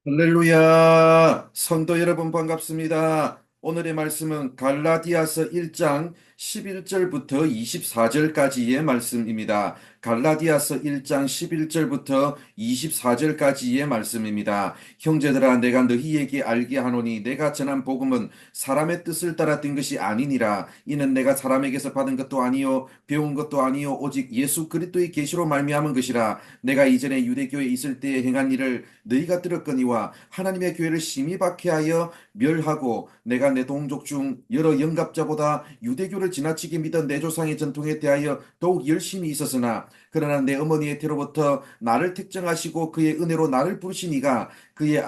할렐루야! 성도 여러분 반갑습니다. 오늘의 말씀은 갈라디아서 1장 11절부터 24절까지의 말씀입니다. 갈라디아서 1장 11절부터 24절까지의 말씀입니다. 형제들아 내가 너희에게 알게 하노니 내가 전한 복음은 사람의 뜻을 따라 된 것이 아니니라. 이는 내가 사람에게서 받은 것도 아니요 배운 것도 아니요 오직 예수 그리스도의 계시로 말미암은 것이라. 내가 이전에 유대교에 있을 때에 행한 일을 너희가 들었거니와 하나님의 교회를 심히 박해하여 멸하고 내가 내 동족 중 여러 영갑자보다 유대교를 지나치게 믿은 내 조상의 전통에 대하여 더욱 열심히 있었으나 그러나 내 어머니의 태로부터 나를 택정하시고 그의 은혜로 나를 부르시니가 그의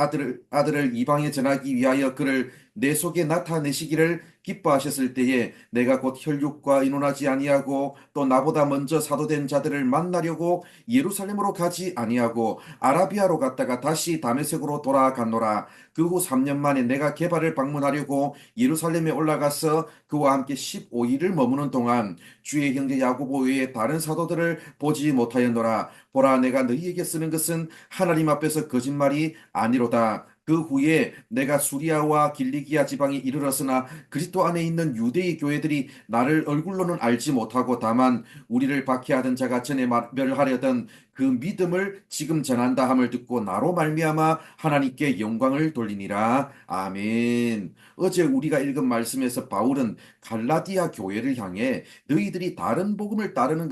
아들을 이방에 전하기 위하여 그를 내 속에 나타내시기를 기뻐하셨을 때에 내가 곧 혈육과 의논하지 아니하고 또 나보다 먼저 사도된 자들을 만나려고 예루살렘으로 가지 아니하고 아라비아로 갔다가 다시 다메섹으로 돌아갔노라. 그 후 3년 만에 내가 게바를 방문하려고 예루살렘에 올라가서 그와 함께 15일을 머무는 동안 주의 형제 야고보 외에 다른 사도들을 보지 못하였노라. 보라, 내가 너희에게 쓰는 것은 하나님 앞에서 거짓말이 아니로다. 그 후에 내가 수리아와 길리기아 지방에 이르렀으나 그리스도 안에 있는 유대의 교회들이 나를 얼굴로는 알지 못하고 다만 우리를 박해하던 자가 전에 멸하려던 그 믿음을 지금 전한다 함을 듣고 나로 말미암아 하나님께 영광을 돌리니라. 아멘. 어제 우리가 읽은 말씀에서 바울은 갈라디아 교회를 향해 너희들이 다른 복음을 따르는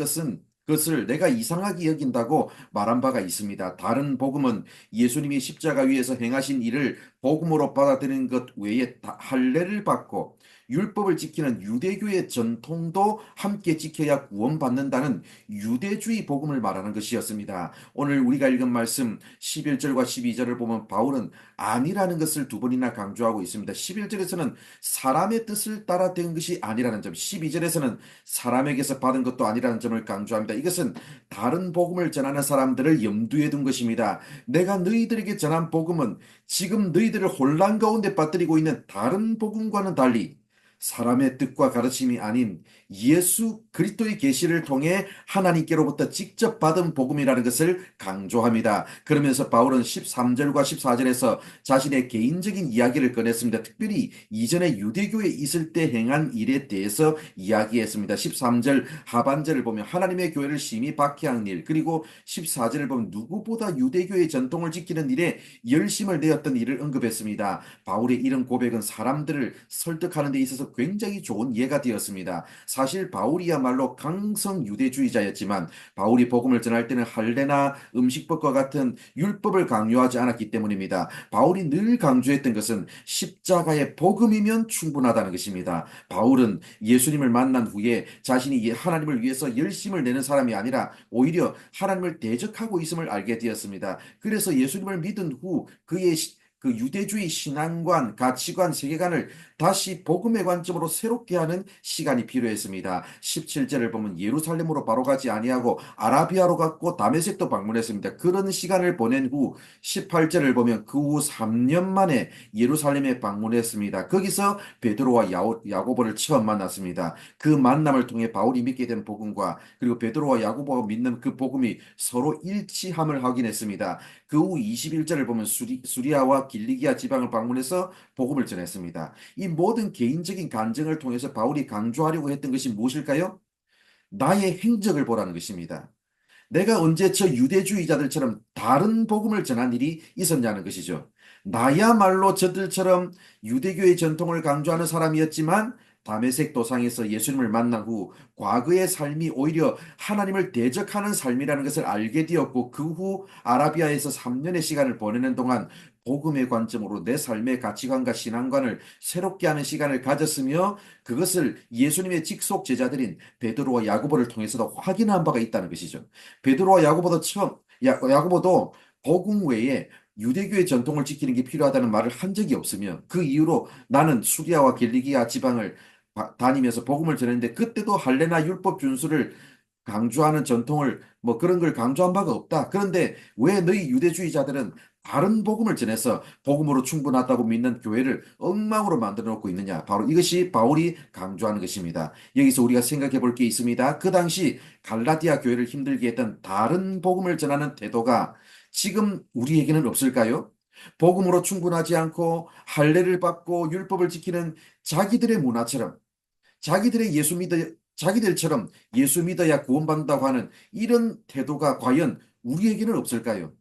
것을 내가 이상하게 여긴다고 말한 바가 있습니다. 다른 복음은 예수님이 십자가 위에서 행하신 일을 복음으로 받아들이는 것 외에 할례를 받고 율법을 지키는 유대교의 전통도 함께 지켜야 구원받는다는 유대주의 복음을 말하는 것이었습니다. 오늘 우리가 읽은 말씀 11절과 12절을 보면 바울은 아니라는 것을 두 번이나 강조하고 있습니다. 11절에서는 사람의 뜻을 따라 된 것이 아니라는 점, 12절에서는 사람에게서 받은 것도 아니라는 점을 강조합니다. 이것은 다른 복음을 전하는 사람들을 염두에 둔 것입니다. 내가 너희들에게 전한 복음은 지금 너희들을 혼란 가운데 빠뜨리고 있는 다른 복음과는 달리 사람의 뜻과 가르침이 아닌 예수 그리스도의 계시를 통해 하나님께로부터 직접 받은 복음이라는 것을 강조합니다. 그러면서 바울은 13절과 14절에서 자신의 개인적인 이야기를 꺼냈습니다. 특별히 이전에 유대교에 있을 때 행한 일에 대해서 이야기했습니다. 13절 하반절을 보면 하나님의 교회를 심히 박해한 일, 그리고 14절을 보면 누구보다 유대교의 전통을 지키는 일에 열심을 내었던 일을 언급했습니다. 바울의 이런 고백은 사람들을 설득하는 데 있어서 굉장히 좋은 예가 되었습니다. 사실 바울이야말로 강성 유대주의자였지만 바울이 복음을 전할 때는 할례나 음식법과 같은 율법을 강요하지 않았기 때문입니다. 바울이 늘 강조했던 것은 십자가의 복음이면 충분하다는 것입니다. 바울은 예수님을 만난 후에 자신이 하나님을 위해서 열심을 내는 사람이 아니라 오히려 하나님을 대적하고 있음을 알게 되었습니다. 그래서 예수님을 믿은 후 그의 그 유대주의 신앙관, 가치관, 세계관을 다시 복음의 관점으로 새롭게 하는 시간이 필요했습니다. 17절을 보면 예루살렘으로 바로 가지 아니하고 아라비아로 갔고 다메섹도 방문했습니다. 그런 시간을 보낸 후 18절을 보면 그 후 3년 만에 예루살렘에 방문했습니다. 거기서 베드로와 야고보를 처음 만났습니다. 그 만남을 통해 바울이 믿게 된 복음과 그리고 베드로와 야고보가 믿는 그 복음이 서로 일치함을 확인했습니다. 그 후 21절을 보면 수리아와 길리기아 지방을 방문해서 복음을 전했습니다. 이 모든 개인적인 간증을 통해서 바울이 강조하려고 했던 것이 무엇일까요? 나의 행적을 보라는 것입니다. 내가 언제 저 유대주의자들처럼 다른 복음을 전한 일이 있었냐는 것이죠. 나야말로 저들처럼 유대교의 전통을 강조하는 사람이었지만 다메섹 도상에서 예수님을 만난 후 과거의 삶이 오히려 하나님을 대적하는 삶이라는 것을 알게 되었고 그 후 아라비아에서 3년의 시간을 보내는 동안 복음의 관점으로 내 삶의 가치관과 신앙관을 새롭게 하는 시간을 가졌으며 그것을 예수님의 직속 제자들인 베드로와 야고보를 통해서도 확인한 바가 있다는 것이죠. 베드로와 야고보도 복음 외에 유대교의 전통을 지키는 게 필요하다는 말을 한 적이 없으며 그 이후로 나는 수리아와 길리기아 지방을 다니면서 복음을 전했는데 그때도 할례나 율법 준수를 강조하는 전통을 뭐 그런 걸 강조한 바가 없다. 그런데 왜 너희 유대주의자들은 다른 복음을 전해서 복음으로 충분하다고 믿는 교회를 엉망으로 만들어 놓고 있느냐? 바로 이것이 바울이 강조하는 것입니다. 여기서 우리가 생각해 볼 게 있습니다. 그 당시 갈라디아 교회를 힘들게 했던 다른 복음을 전하는 태도가 지금 우리에게는 없을까요? 복음으로 충분하지 않고 할례를 받고 율법을 지키는 자기들의 문화처럼 자기들처럼 예수 믿어야 구원받는다고 하는 이런 태도가 과연 우리에게는 없을까요?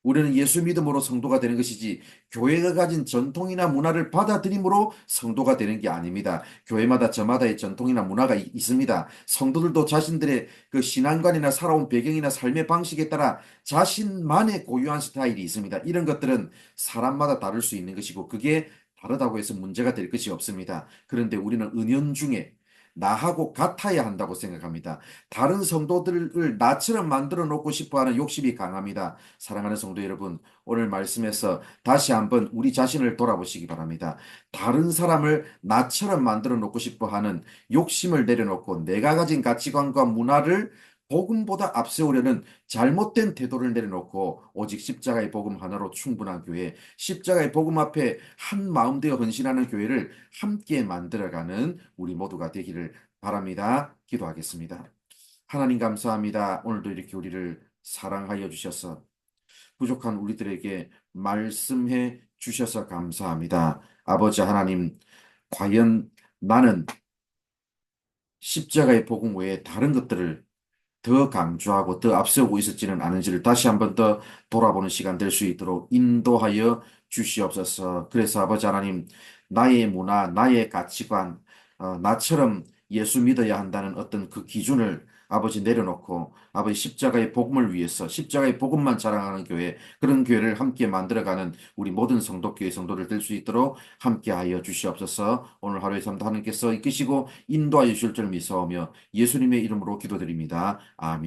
우리는 예수 믿음으로 성도가 되는 것이지 교회가 가진 전통이나 문화를 받아들임으로 성도가 되는 게 아닙니다. 교회마다 저마다의 전통이나 문화가 있습니다. 성도들도 자신들의 그 신앙관이나 살아온 배경이나 삶의 방식에 따라 자신만의 고유한 스타일이 있습니다. 이런 것들은 사람마다 다를 수 있는 것이고 그게 다르다고 해서 문제가 될 것이 없습니다. 그런데 우리는 은연중에 나하고 같아야 한다고 생각합니다. 다른 성도들을 나처럼 만들어 놓고 싶어 하는 욕심이 강합니다. 사랑하는 성도 여러분, 오늘 말씀에서 다시 한번 우리 자신을 돌아보시기 바랍니다. 다른 사람을 나처럼 만들어 놓고 싶어 하는 욕심을 내려놓고 내가 가진 가치관과 문화를 복음보다 앞세우려는 잘못된 태도를 내려놓고 오직 십자가의 복음 하나로 충분한 교회, 십자가의 복음 앞에 한 마음 되어 헌신하는 교회를 함께 만들어가는 우리 모두가 되기를 바랍니다. 기도하겠습니다. 하나님 감사합니다. 오늘도 이렇게 우리를 사랑하여 주셔서 부족한 우리들에게 말씀해 주셔서 감사합니다. 아버지 하나님, 과연 나는 십자가의 복음 외에 다른 것들을 더 강조하고 더 앞세우고 있었지는 않은지를 다시 한번 더 돌아보는 시간 될 수 있도록 인도하여 주시옵소서. 그래서 아버지 하나님, 나의 문화, 나의 가치관, 나처럼 예수 믿어야 한다는 어떤 그 기준을 아버지 내려놓고 아버지 십자가의 복음을 위해서 십자가의 복음만 자랑하는 교회, 그런 교회를 함께 만들어가는 우리 모든 성도교회 성도를 될 수 있도록 함께하여 주시옵소서. 오늘 하루의 삶도 하나님께서 이끄시고 인도하여 주실 줄 믿사오며 예수님의 이름으로 기도드립니다. 아멘.